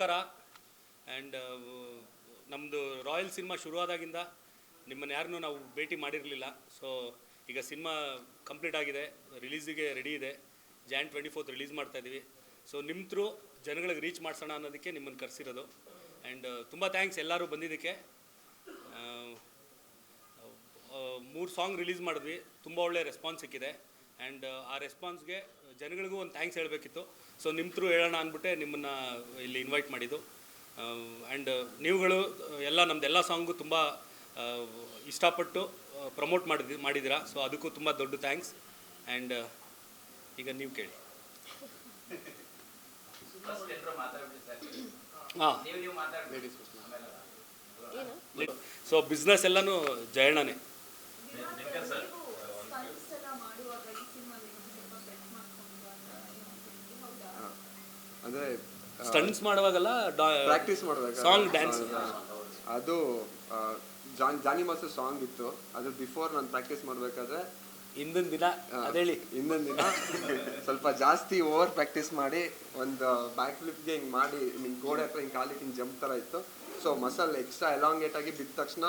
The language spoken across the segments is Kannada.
ನಮಸ್ಕಾರ. ಆ್ಯಂಡ್ ನಮ್ಮದು ರಾಯಲ್ ಸಿನಿಮಾ ಶುರುವಾದಾಗಿಂದ ನಿಮ್ಮನ್ನು ಯಾರನ್ನೂ ನಾವು ಭೇಟಿ ಮಾಡಿರಲಿಲ್ಲ. ಸೊ ಈಗ ಸಿನಿಮಾ ಕಂಪ್ಲೀಟ್ ಆಗಿದೆ, ರಿಲೀಸಿಗೆ ರೆಡಿ ಇದೆ. Jan 24 ರಿಲೀಸ್ ಮಾಡ್ತಾಯಿದ್ದೀವಿ. ಸೊ ನಿಮ್ಮ ಥ್ರೂ ಜನಗಳಿಗೆ ರೀಚ್ ಮಾಡಿಸೋಣ ಅನ್ನೋದಕ್ಕೆ ನಿಮ್ಮನ್ನು ಕರೆಸಿರೋದು. ಆ್ಯಂಡ್ ತುಂಬ ಥ್ಯಾಂಕ್ಸ್ ಎಲ್ಲರೂ ಬಂದಿದ್ದಕ್ಕೆ. 3 ಸಾಂಗ್ ರಿಲೀಸ್ ಮಾಡಿದ್ವಿ, ತುಂಬ ಒಳ್ಳೆ ರೆಸ್ಪಾನ್ಸ್ ಸಿಕ್ಕಿದೆ. ಆ್ಯಂಡ್ ಆ ರೆಸ್ಪಾನ್ಸ್ಗೆ ಜನಗಳಿಗೂ ಒಂದು ಥ್ಯಾಂಕ್ಸ್ ಹೇಳಬೇಕಿತ್ತು. ಸೊ ನಿಮ್ಮ ಥ್ರೂ ಹೇಳೋಣ ಅಂದ್ಬಿಟ್ಟೆ ನಿಮ್ಮನ್ನು ಇಲ್ಲಿ ಇನ್ವೈಟ್ ಮಾಡಿದ್ದು. ಆ್ಯಂಡ್ ನೀವುಗಳು ನಮ್ಮದೆಲ್ಲ ಸಾಂಗು ತುಂಬ ಇಷ್ಟಪಟ್ಟು ಪ್ರಮೋಟ್ ಮಾಡಿದ್ದೀರಾ. ಸೊ ಅದಕ್ಕೂ ತುಂಬ ದೊಡ್ಡ ಥ್ಯಾಂಕ್ಸ್. ಆ್ಯಂಡ್ ಈಗ ನೀವು ಕೇಳಿ. ಹಾಂ, ಸೊ ಬಿಸ್ನೆಸ್ ಎಲ್ಲನೂ ಜಯಣ್ಣನೇ. ಅಂದರೆ ಸ್ಟಂಟ್ಸ್ ಮಾಡುವಾಗಲ್ಲ, ಪ್ರಾಕ್ಟೀಸ್ ಮಾಡುವಾಗ ಸಾಂಗ್ ಡ್ಯಾನ್ಸ್, ಅದು ಜಾನಿ ಮಾಸ್ಟರ್ ಸಾಂಗ್ ಇತ್ತು. ಅದು ಬಿಫೋರ್ ನಾನು ಪ್ರಾಕ್ಟೀಸ್ ಮಾಡಬೇಕಾದ್ರೆ ಹಿಂದಿನ ದಿನ ಅದೇಳಿ ಸ್ವಲ್ಪ ಜಾಸ್ತಿ ಓವರ್ ಪ್ರಾಕ್ಟೀಸ್ ಮಾಡಿ ಒಂದು ಬ್ಯಾಕ್ ಫ್ಲಿಪ್ಗೆ ಹಿಂಗೆ ಮಾಡಿ ಗೋಡೆ ಹತ್ರ ಹಿಂಗೆ ಕಾಲಿಗೆ ಹಿಂಗೆ ಜಂಪ್ ಥರ ಇತ್ತು. ಸೊ ಮಸಲ್ ಎಕ್ಸ್ಟ್ರಾ ಎಲಾಂಗೇಟ್ ಆಗಿ ಬಿದ್ದ ತಕ್ಷಣ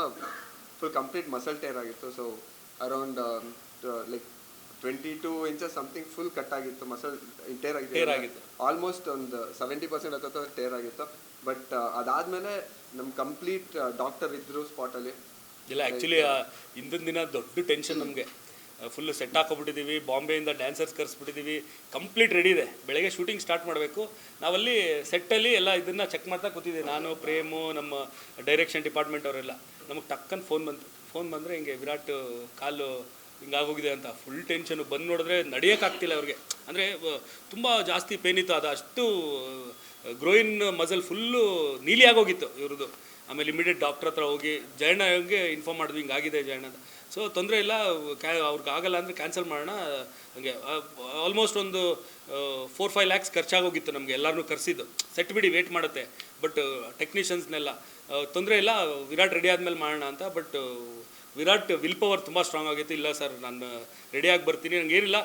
ಫುಲ್ ಕಂಪ್ಲೀಟ್ ಮಸಲ್ ಟೇರ್ ಆಗಿತ್ತು. So around like 22 inches something full cut ಆಗಿತ್ತು, ಮಸಲ್ ಟೇರ್ ಆಗಿತ್ತು. ಆಲ್ಮೋಸ್ಟ್ ಒಂದು 70% ಹತ್ತ ಟೇರ್ ಆಗಿತ್ತು. ಬಟ್ ಅದಾದಮೇಲೆ ನಮ್ಮ ಕಂಪ್ಲೀಟ್ ಡಾಕ್ಟರ್ ಇದ್ದರು ಸ್ಪಾಟಲ್ಲಿ. ಇಲ್ಲ, ಆ್ಯಕ್ಚುಲಿ ಹಿಂದಿನ ದಿನ ದೊಡ್ಡ ಟೆನ್ಷನ್ ನಮಗೆ. ಫುಲ್ಲು ಸೆಟ್ ಹಾಕೊಬಿಟ್ಟಿದ್ದೀವಿ, ಬಾಂಬೆಯಿಂದ ಡ್ಯಾನ್ಸರ್ಸ್ ಕರೆಸ್ಬಿಟ್ಟಿದ್ದೀವಿ, ಕಂಪ್ಲೀಟ್ ರೆಡಿ ಇದೆ. ಬೆಳಗ್ಗೆ ಶೂಟಿಂಗ್ ಸ್ಟಾರ್ಟ್ ಮಾಡಬೇಕು. ನಾವಲ್ಲಿ ಸೆಟ್ಟಲ್ಲಿ ಎಲ್ಲ ಇದನ್ನು ಚೆಕ್ ಮಾಡ್ತಾ ಕೂತಿದ್ದೀವಿ, ನಾನು, ಪ್ರೇಮು, ನಮ್ಮ ಡೈರೆಕ್ಷನ್ ಡಿಪಾರ್ಟ್ಮೆಂಟ್ ಅವರೆಲ್ಲ. ನಮಗೆ ಟಕ್ಕನ್ ಫೋನ್ ಬಂದರೆ ಹಿಂಗೆ ವಿರಾಟ್ ಕಾಲು ಹಿಂಗಾಗೋಗಿದೆ ಅಂತ. Full tension. ಬಂದು ನೋಡಿದ್ರೆ ನಡೆಯೋಕ್ಕಾಗ್ತಿಲ್ಲ ಅವ್ರಿಗೆ. ಅಂದರೆ ತುಂಬ ಜಾಸ್ತಿ ಪೇನ್ ಇತ್ತು. ಅದು ಅಷ್ಟು ಗ್ರೋಯಿನ್ ಮಸಲ್ ಫುಲ್ಲು ನೀಲಿ ಆಗೋಗಿತ್ತು ಇವ್ರದ್ದು. ಆಮೇಲೆ ಇಮಿಡಿಯೇಟ್ ಡಾಕ್ಟ್ರ್ ಹತ್ರ ಹೋಗಿ ಜಯಣ್ಣಗೆ ಇನ್ಫಾರ್ಮ್ ಮಾಡಿದ್ವಿ, ಹಿಂಗಾಗಿದೆ ಜಯಣ್ಣ ಅಂತ. ಸೊ ತೊಂದರೆ ಇಲ್ಲ, ಅವ್ರಿಗೆ ಆಗಲ್ಲ ಅಂದರೆ ಕ್ಯಾನ್ಸಲ್ ಮಾಡೋಣ. ಹಾಗೆ ಆಲ್ಮೋಸ್ಟ್ ಒಂದು 4-5 lakhs ಖರ್ಚಾಗೋಗಿತ್ತು ನಮಗೆ, ಎಲ್ಲರನ್ನೂ ಕರೆಸಿದ್ದು. ಸೆಟ್ ಬಿಡಿ, ವೇಟ್ ಮಾಡುತ್ತೆ. ಬಟ್ ಟೆಕ್ನಿಷಿಯನ್ಸ್ನೆಲ್ಲ ತೊಂದರೆ ಇಲ್ಲ, ವಿರಾಟ್ ರೆಡಿ ಆದಮೇಲೆ ಮಾಡೋಣ ಅಂತ. ಬಟ್ ವಿರಾಟ್ ವಿಲ್ ಪವರ್ ತುಂಬ ಸ್ಟ್ರಾಂಗ್ ಆಗಿತ್ತು. ಇಲ್ಲ ಸರ್, ನಾನು ರೆಡಿಯಾಗಿ ಬರ್ತೀನಿ, ನಂಗೆ ಏನಿಲ್ಲ,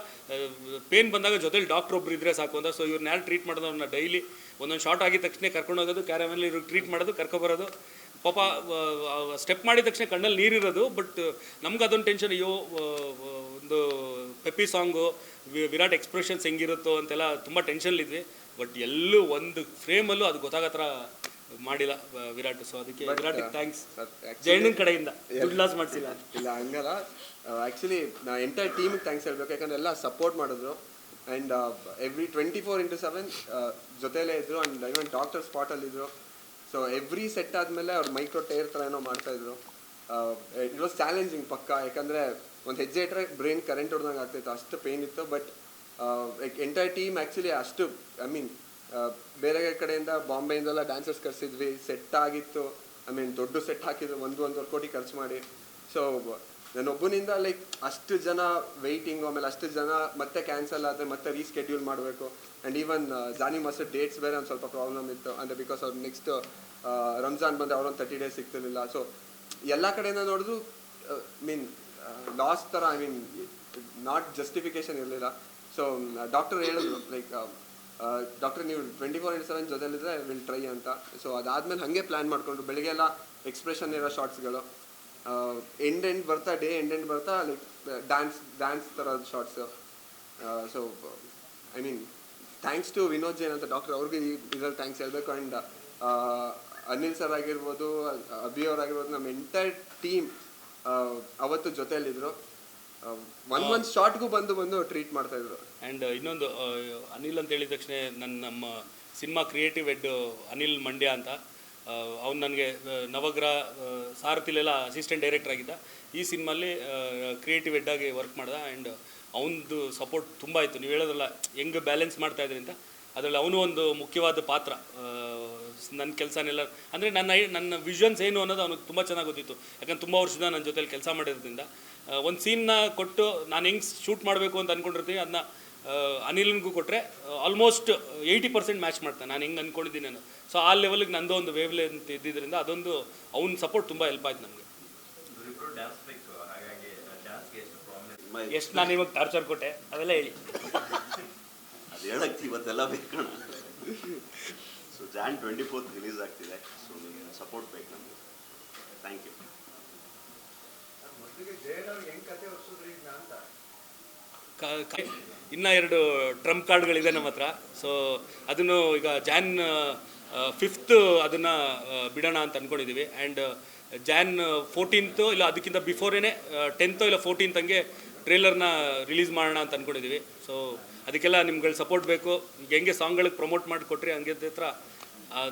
ಪೇನ್ ಬಂದಾಗ ಜೊತೆಲಿ ಡಾಕ್ಟ್ರ್ ಒಬ್ರು ಇದ್ದರೆ ಸಾಕು ಅಂತ. ಸೊ ಇವ್ರನ್ನ ಯಾರು ಟ್ರೀಟ್ ಮಾಡೋದು, ಅವ್ರನ್ನ ಡೈಲಿ ಒಂದೊಂದು ಶಾರ್ಟ್ ಆಗಿದ ತಕ್ಷಣ ಕರ್ಕೊಂಡು ಹೋಗೋದು, ಕ್ಯಾರಮಲ್ಲಿ ಇವ್ರಿಗೆ ಟ್ರೀಟ್ ಮಾಡೋದು, ಕರ್ಕೊಬರೋದು. ಪಾಪ ಸ್ಟೆಪ್ ಮಾಡಿದ ತಕ್ಷಣ ಕಣ್ಣಲ್ಲಿ ನೀರಿರೋದು. ಬಟ್ ನಮ್ಗೆ ಅದೊಂದು ಟೆನ್ಷನ್, ಅಯ್ಯೋ ಒಂದು ಪೆಪ್ಪಿ ಸಾಂಗು, ವಿರಾಟ್ ಎಕ್ಸ್ಪ್ರೆಷನ್ಸ್ ಹೆಂಗಿರುತ್ತೋ ಅಂತೆಲ್ಲ ತುಂಬ ಟೆನ್ಷನ್ಲಿದ್ವಿ. ಬಟ್ ಎಲ್ಲೂ ಒಂದು ಫ್ರೇಮಲ್ಲೂ ಅದು ಗೊತ್ತಾಗೋ ಥರ ಮಾಡಿಲ್ಲ ವಿರಾಟ್. ಸೊ ಅದಕ್ಕೆ ವಿರಾಟಿಗೆ ಥ್ಯಾಂಕ್ಸ್, ಜೈನನ್ ಕಡೆಯಿಂದ. ದುಡ್ಡು ಲಾಸ್ ಮಾಡಿಸಿಲ್ಲ. ಇಲ್ಲ, ಹಂಗಲ್ಲ. ಆ್ಯಕ್ಚುಲಿ ನಾ ಎಂಟೈರ್ ಟೀಮಿಗೆ ಥ್ಯಾಂಕ್ಸ್ ಹೇಳ್ಬೇಕು, ಯಾಕಂದರೆ ಎಲ್ಲ ಸಪೋರ್ಟ್ ಮಾಡಿದ್ರು. ಆ್ಯಂಡ್ ಎವ್ರಿ 24/7 ಜೊತೆಲೇ ಇದ್ದರು. ಆ್ಯಂಡ್ ಇವನ್ ಡಾಕ್ಟರ್ ಸ್ಪಾಟಲ್ಲಿದ್ದರು. ಸೊ ಎವ್ರಿ ಸೆಟ್ ಆದಮೇಲೆ ಅವ್ರು ಮೈಕ್ರೋ ಟೇರ್ ಥರ ಏನೋ ಮಾಡ್ತಾಯಿದ್ರು. ಇಟ್ ವಾಸ್ ಚಾಲೆಂಜಿಂಗ್ ಪಕ್ಕ, ಯಾಕಂದರೆ ಒಂದು ಹೆಜ್ಜೆ ಇಟ್ಟರೆ ಬ್ರೈನ್ ಕರೆಂಟ್ ಹೊಡೆದಂಗೆ ಆಗ್ತಾಯಿತ್ತು, ಅಷ್ಟು ಪೇನ್ ಇತ್ತು. ಬಟ್ ಎಂಟೈರ್ ಟೀಮ್ ಆ್ಯಕ್ಚುಲಿ ಅಷ್ಟು, ಐ ಮೀನ್ ಬೇರೆ ಕಡೆಯಿಂದ ಬಾಂಬೆಯಿಂದೆಲ್ಲ ಡ್ಯಾನ್ಸರ್ಸ್ ಕರೆಸಿದ್ವಿ, ಸೆಟ್ ಆಗಿತ್ತು. ಐ ಮೀನ್ ದೊಡ್ಡ ಸೆಟ್ ಹಾಕಿದ್ರು, 1.5 ಕೋಟಿ ಖರ್ಚು ಮಾಡಿ. ಸೊ ನಾನೊಬ್ಬನಿಂದ ಲೈಕ್ ಅಷ್ಟು ಜನ ವೆಯ್ಟಿಂಗು, ಆಮೇಲೆ ಅಷ್ಟು ಜನ ಮತ್ತೆ ಕ್ಯಾನ್ಸಲ್ ಆದರೆ ಮತ್ತೆ ರೀಸ್ಕೆಡ್ಯೂಲ್ ಮಾಡಬೇಕು. And even Jani master dates ಬೇರೆ ಒಂದು ಸ್ವಲ್ಪ ಪ್ರಾಬ್ಲಮ್ ಇತ್ತು. ಅಂದರೆ ಬಿಕಾಸ್ ಅವ್ರು ನೆಕ್ಸ್ಟ್ ರಂಜಾನ್ ಬಂದರೆ ಅವ್ರೊಂದು 30 days ಸಿಗ್ತಿರ್ಲಿಲ್ಲ. ಸೊ ಎಲ್ಲ ಕಡೆಯಿಂದ ನೋಡಿದ್ರು ಮೀನ್ ಲಾಸ್ ಥರ, ಐ ಮೀನ್ ನಾಟ್ ಜಸ್ಟಿಫಿಕೇಶನ್ ಇರಲಿಲ್ಲ. ಸೊ ಡಾಕ್ಟರ್ ಹೇಳಿದ್ರು, ಲೈಕ್ ಡಾಕ್ಟರ್ ನೀವು 24/7 ಜೊತೆಲಿದ್ರೆ ವಿಲ್ ಟ್ರೈ ಅಂತ. ಸೊ ಅದಾದಮೇಲೆ ಹಾಗೆ ಪ್ಲ್ಯಾನ್ ಮಾಡಿಕೊಂಡ್ರು. ಬೆಳಗ್ಗೆ ಎಲ್ಲ ಎಕ್ಸ್ಪ್ರೆಷನ್ ಇರೋ ಶಾರ್ಟ್ಸ್ಗಳು, ಎಂಡ್ ಬರ್ತಾ ಡೇ ಎಂಡ್ ಬರ್ತಾ ಲೈಕ್ ಡ್ಯಾನ್ಸ್ ಥರದ shorts. So I mean thanks to Vinod Jain ಅಂತ ಡಾಕ್ಟರ್, ಅವ್ರಿಗೆ ಇದ್ರಲ್ಲಿ ಥ್ಯಾಂಕ್ಸ್ ಹೇಳಬೇಕು. ಆ್ಯಂಡ್ ಅನಿಲ್ ಸರ್ ಆಗಿರ್ಬೋದು, ಅಭಿ ಅವರಾಗಿರ್ಬೋದು, ನಮ್ಮ ಎಂಟೈರ್ ಟೀಮ್ ಅವತ್ತು ಜೊತೆಯಲ್ಲಿದ್ದರು. ಒಂದು ಶಾರ್ಟ್ಗೂ ಬಂದು ಟ್ರೀಟ್ ಮಾಡ್ತಾಯಿದ್ರು. ಆ್ಯಂಡ್ ಇನ್ನೊಂದು, ಅನಿಲ್ ಅಂತ ಹೇಳಿದ ತಕ್ಷಣ ನಮ್ಮ cinema creative head Anil Mandya ಅಂತ, ಅವ್ನು ನನಗೆ ನವಗ್ರಹ ಸಾರಥಿಲೆಲ್ಲ ಅಸಿಸ್ಟೆಂಟ್ ಡೈರೆಕ್ಟರ್ ಆಗಿದ್ದ. ಈ ಸಿನಿಮಾಲ್ಲಿ ಕ್ರಿಯೇಟಿವ್ ಹೆಡ್ ಆಗಿ ವರ್ಕ್ ಮಾಡ್ದ. ಆ್ಯಂಡ್ ಅವನದು ಸಪೋರ್ಟ್ ತುಂಬ ಇತ್ತು. ನೀವು ಹೇಳೋದಲ್ಲ ಹೆಂಗೆ ಬ್ಯಾಲೆನ್ಸ್ ಮಾಡ್ತಾಯಿದ್ರಿ ಅಂತ, ಅದರಲ್ಲಿ ಅವನು ಒಂದು ಮುಖ್ಯವಾದ ಪಾತ್ರ. ನನ್ನ ಕೆಲಸನೆಲ್ಲ ಅಂದರೆ ನನ್ನ ವಿಷನ್ಸ್ ಏನು ಅನ್ನೋದು ಅವನಿಗೆ ತುಂಬ ಚೆನ್ನಾಗಿ ಗೊತ್ತಿತ್ತು. ಯಾಕಂದ್ರೆ ತುಂಬ ವರ್ಷದಿಂದ ನನ್ನ ಜೊತೆಲಿ ಕೆಲಸ ಮಾಡಿರೋದ್ರಿಂದ ಒಂದು ಸೀನ್ನ ಕೊಟ್ಟು ನಾನು ಹೆಂಗೆ ಶೂಟ್ ಮಾಡಬೇಕು ಅಂತ ಅಂದ್ಕೊಂಡಿರ್ತೀನಿ, ಅದನ್ನ ಅನಿಲ್ಗೂ ಕೊಟ್ಟರೆ ಆಲ್ಮೋಸ್ಟ್ 80% ಮ್ಯಾಚ್ ಮಾಡ್ತಾನೆ ನಾನು ಹೆಂಗೆ ಅಂದ್ಕೊಂಡಿದ್ದೀನಿ ನಾನು. ಸೊ ಆ ಲೆವೆಲ್ಗೆ ನಂದು ಒಂದು ವೇವ್ ಲೆಂತ್ ಇದ್ದಿದ್ದರಿಂದ ಅದೊಂದು ಅವ್ನ ಸಪೋರ್ಟ್ ತುಂಬ ಹೆಲ್ಪ್ ಆಯ್ತು ನಮಗೆ. ಎಷ್ಟು ನಾನು ಇವಾಗ ಟಾರ್ಚರ್ ಕೊಟ್ಟೆ ಅವೆಲ್ಲ ಹೇಳಿ. ಅದು ಹೇಳಕ್ಕೆ ಇವತ್ತೆಲ್ಲ ಬೇಕಣ. ಸೊ ಜಾನ್ 24th ರಿಲೀಸ್ ಆಗ್ತಿದೆ. ಸೊ ನೀವು ಸಪೋರ್ಟ್ ಬೇಕು ನಮಗೆ. Thank you. ಇನ್ನು 2 ಟ್ರಂಪ್ ಕಾರ್ಡ್ಗಳಿದೆ ನಮ್ಮ ಹತ್ರ. ಸೊ ಅದನ್ನು ಈಗ ಜಾನ್ 5th ಅದನ್ನು ಬಿಡೋಣ ಅಂತ ಅಂದ್ಕೊಂಡಿದ್ದೀವಿ. ಆ್ಯಂಡ್ ಜಾನ್ 14th ಇಲ್ಲ ಅದಕ್ಕಿಂತ ಬಿಫೋರೇನೆ 10th ಇಲ್ಲ 14th ಹಂಗೆ ಟ್ರೇಲರ್ನ ರಿಲೀಸ್ ಮಾಡೋಣ ಅಂತ ಅಂದ್ಕೊಂಡಿದ್ದೀವಿ. ಸೊ ಅದಕ್ಕೆಲ್ಲ ನಿಮ್ಗಳ ಸಪೋರ್ಟ್ ಬೇಕು. ಈಗ ಹೆಂಗೆ ಸಾಂಗ್ಗಳಿಗೆ ಪ್ರಮೋಟ್ ಮಾಡಿಕೊಟ್ರಿ ಹಂಗೆ ಹತ್ರ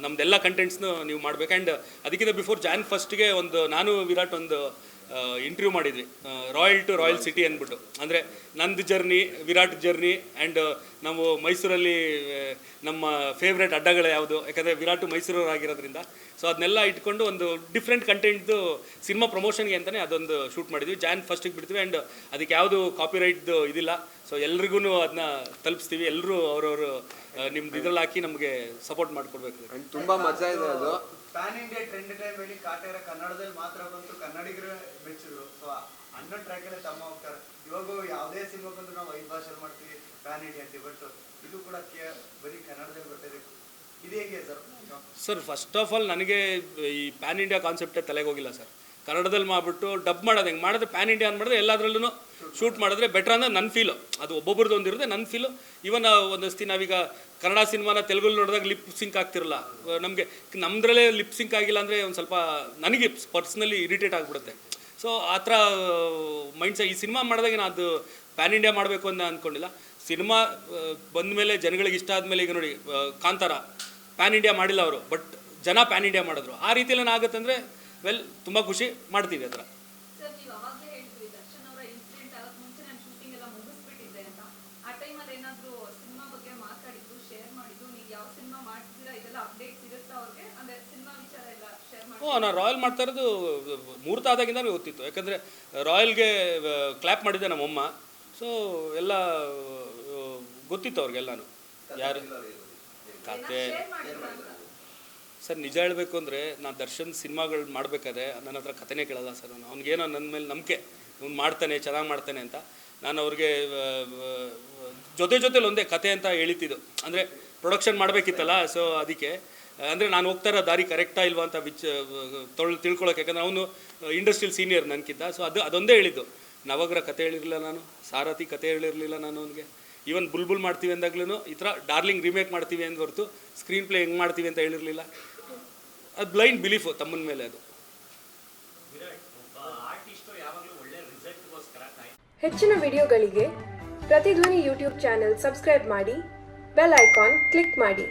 ನಮ್ಮದೆಲ್ಲ ಕಂಟೆಂಟ್ಸ್ನು ನೀವು ಮಾಡಬೇಕು. ಆ್ಯಂಡ್ ಅದಕ್ಕಿಂತ ಬಿಫೋರ್ ಜಾನ್ 1st ಒಂದು ನಾನು ವಿರಾಟ್ ಒಂದು ಇಂಟರ್ವ್ಯೂ ಮಾಡಿದ್ವಿ, ರಾಯಲ್ ಟು ರಾಯಲ್ ಸಿಟಿ ಅಂದ್ಬಿಟ್ಟು. ಅಂದರೆ ನಂದು ಜರ್ನಿ, ವಿರಾಟ್ ಜರ್ನಿ, ಆ್ಯಂಡ್ ನಾವು ಮೈಸೂರಲ್ಲಿ ನಮ್ಮ ಫೇವ್ರೆಟ್ ಅಡ್ಡಗಳು ಯಾವುದು, ಯಾಕಂದರೆ ವಿರಾಟು ಮೈಸೂರವರಾಗಿರೋದ್ರಿಂದ. ಸೊ ಅದನ್ನೆಲ್ಲ ಇಟ್ಕೊಂಡು ಒಂದು ಡಿಫ್ರೆಂಟ್ ಕಂಟೆಂಟ್ದು ಸಿನಿಮಾ ಪ್ರಮೋಷನ್ಗೆ ಅಂತಲೇ ಅದೊಂದು ಶೂಟ್ ಮಾಡಿದ್ವಿ. ಜಾನ್ 1st ಬಿಡ್ತೀವಿ. ಆ್ಯಂಡ್ ಅದಕ್ಕೆ ಯಾವುದು ಕಾಪಿರೈಟ್ದು ಇದಿಲ್ಲ. ಸೊ ಎಲ್ರಿಗೂ ಅದನ್ನ ತಲುಪಿಸ್ತೀವಿ. ಎಲ್ಲರೂ ಅವ್ರವರು ನಿಮ್ದು ಇದ್ರಲ್ಲಿ ಹಾಕಿ ನಮಗೆ ಸಪೋರ್ಟ್ ಮಾಡಿಕೊಡ್ಬೇಕು. ಆ್ಯಂಡ್ ತುಂಬ ಮಜಾ ಇದೆ ಅದು. ಪ್ಯಾನ್ ಇಂಡಿಯಾ ಟ್ರೆಂಡ್ ಟೈಮಲ್ಲಿ ಕಾಟೇರ ಕನ್ನಡದಲ್ಲಿ ಮಾತ್ರ ಬಂತು, ಕನ್ನಡಿಗರು ಮೆಚ್ಚಿದ್ರು. ಸೊ ಅನ್ನೋ ಟ್ರ್ಯಾಕಲ್ಲೇ ತಮ್ಮ ಹೋಗ್ತಾರೆ. ಇವಾಗ ಯಾವುದೇ ಸಿನಿಮಾ ಬಂದು ನಾವು 5 ಭಾಷೆಯಲ್ಲಿ ಮಾಡ್ತೀವಿ ಪ್ಯಾನ್ ಇಂಡಿಯಾ ಅಂತೀವಿ. ಬಟ್ ಇದು ಕೂಡ ಬರೀ ಕನ್ನಡದಲ್ಲಿ ಬರ್ತಿದೆ. ಇದು ಹೇಗೆ ಸರ್? ಫಸ್ಟ್ ಆಫ್ ಆಲ್ ನನಗೆ ಈ ಪ್ಯಾನ್ ಇಂಡಿಯಾ ಕಾನ್ಸೆಪ್ಟೇ ತಲೆಗೆ ಹೋಗಿಲ್ಲ ಸರ್. ಕನ್ನಡದಲ್ಲಿ ಮಾಡಿಬಿಟ್ಟು ಡಬ್ ಮಾಡೋದು ಹೆಂಗೆ ಮಾಡಿದ್ರೆ ಪ್ಯಾನ್ ಇಂಡಿಯಾ ಅಂತ ಮಾಡಿದ್ರೆ ಎಲ್ಲದರಲ್ಲೂ ಶೂಟ್ ಮಾಡಿದ್ರೆ ಬೆಟ್ರ್ ಅಂದ್ರೆ ನನ್ನ ಫೀಲು. ಅದು ಒಬ್ಬೊಬ್ರದ್ದು ಒಂದಿರುತ್ತೆ, ನನ್ನ ಫೀಲು. ಇವನ್ ಒಂದಷ್ಟು ನಾವೀಗ ಕನ್ನಡ ಸಿನಿಮಾನ ತೆಲುಗಲ್ಲಿ ನೋಡಿದಾಗ ಲಿಪ್ ಸಿಂಕ್ ಆಗ್ತಿರಲ್ಲ. ನಮಗೆ ನಮ್ಮದ್ರಲ್ಲೇ ಲಿಪ್ ಸಿಂಕ್ ಆಗಿಲ್ಲ ಅಂದರೆ ಒಂದು ಸ್ವಲ್ಪ ನನಗೆ ಪರ್ಸ್ನಲಿ ಇರಿಟೇಟ್ ಆಗಿಬಿಡುತ್ತೆ. ಸೊ ಆ ಥರ ಮೈಂಡ್ಸೆಟ್ ಈ ಸಿನಿಮಾ ಮಾಡಿದಾಗ ನಾನು ಅದು ಪ್ಯಾನ್ ಇಂಡಿಯಾ ಮಾಡಬೇಕು ಅಂತ ಅಂದ್ಕೊಂಡಿಲ್ಲ. ಸಿನಿಮಾ ಬಂದ ಮೇಲೆ ಜನಗಳಿಗೆ ಇಷ್ಟ ಆದಮೇಲೆ ಈಗ ನೋಡಿ ಕಾಂತಾರ ಪ್ಯಾನ್ ಇಂಡಿಯಾ ಮಾಡಿಲ್ಲ ಅವರು, ಬಟ್ ಜನ ಪ್ಯಾನ್ ಇಂಡಿಯಾ ಮಾಡಿದ್ರು. ಆ ರೀತಿಯಲ್ಲಿ ಆಗುತ್ತೆ ಅಂದರೆ ವೆಲ್ ತುಂಬ ಖುಷಿ ಮಾಡ್ತೀವಿ ಆ ಥರ. ನಾನು ರಾಯಲ್ ಮಾಡ್ತಾ ಇರೋದು ಮುಹೂರ್ತ ಆದಾಗಿಂದ ಗೊತ್ತಿತ್ತು. ಯಾಕಂದರೆ ರಾಯಲ್ಗೆ ಕ್ಲ್ಯಾಪ್ ಮಾಡಿದ್ದೆ ನಮ್ಮಮ್ಮ. ಸೊ ಎಲ್ಲ ಗೊತ್ತಿತ್ತು ಅವ್ರಿಗೆಲ್ಲನೂ. ಯಾರು ಕತೆ ಸರ್ ನಿಜ ಹೇಳಬೇಕು ಅಂದರೆ ನಾನು ದರ್ಶನ್ ಸಿನಿಮಾಗಳು ಮಾಡಬೇಕಾದ್ರೆ ನನ್ನ ಹತ್ರ ಕತೆನೇ ಕೇಳಲ್ಲ ಸರ್. ನಾನು ಅವ್ನಿಗೇನೋ ನನ್ನ ಮೇಲೆ ನಂಬಿಕೆ, ಇವ್ನು ಮಾಡ್ತಾನೆ ಚೆನ್ನಾಗಿ ಮಾಡ್ತಾನೆ ಅಂತ. ನಾನು ಅವ್ರಿಗೆ ಜೊತೆಲಿ ಒಂದೇ ಕತೆ ಅಂತ ಹೇಳಿತಿದ್ದು. ಅಂದರೆ ಪ್ರೊಡಕ್ಷನ್ ಮಾಡಬೇಕಿತ್ತಲ್ಲ. ಸೊ ಅದಕ್ಕೆ ಅಂದರೆ ನಾನು ಹೋಗ್ತಾ ಇರೋ ದಾರಿ ಕರೆಕ್ಟಾ ಇಲ್ವಾ ಅಂತ ತಿಳ್ಕೊಳಕ್ಕೆ. ಯಾಕಂದರೆ ಅವನು ಇಂಡಸ್ಟ್ರಿಯಲ್ ಸೀನಿಯರ್ ನನಗಿಂತ. ಸೊ ಅದೊಂದೇ ಹೇಳಿದ್ದು. ನವಗ್ರ ಕತೆ ಹೇಳಿರಲಿಲ್ಲ ನಾನು, ಸಾರಥಿ ಕತೆ ಹೇಳಿರಲಿಲ್ಲ ನಾನು ಅವನಿಗೆ. ಈವನ್ ಬುಲ್ಬುಲ್ ಮಾಡ್ತೀವಿ ಅಂದಾಗ್ಲೂ ಈ ಥರ ಡಾರ್ಲಿಂಗ್ ರೀಮೇಕ್ ಮಾಡ್ತೀವಿ ಅಂದ ಹೊರತು ಸ್ಕ್ರೀನ್ ಪ್ಲೇ ಹೆಂಗೆ ಮಾಡ್ತೀವಿ ಅಂತ ಹೇಳಿರಲಿಲ್ಲ. ಅದು ಬ್ಲೈಂಡ್ ಬಿಲೀಫು ತಮ್ಮನ ಮೇಲೆ. ಅದು ಹೆಚ್ಚಿನ ವಿಡಿಯೋಗಳಿಗೆ ಪ್ರತಿಧ್ವನಿ ಯೂಟ್ಯೂಬ್ ಚಾನೆಲ್ ಸಬ್ಸ್ಕ್ರೈಬ್ ಮಾಡಿ, ಬೆಲ್ ಐಕಾನ್ ಕ್ಲಿಕ್ ಮಾಡಿ.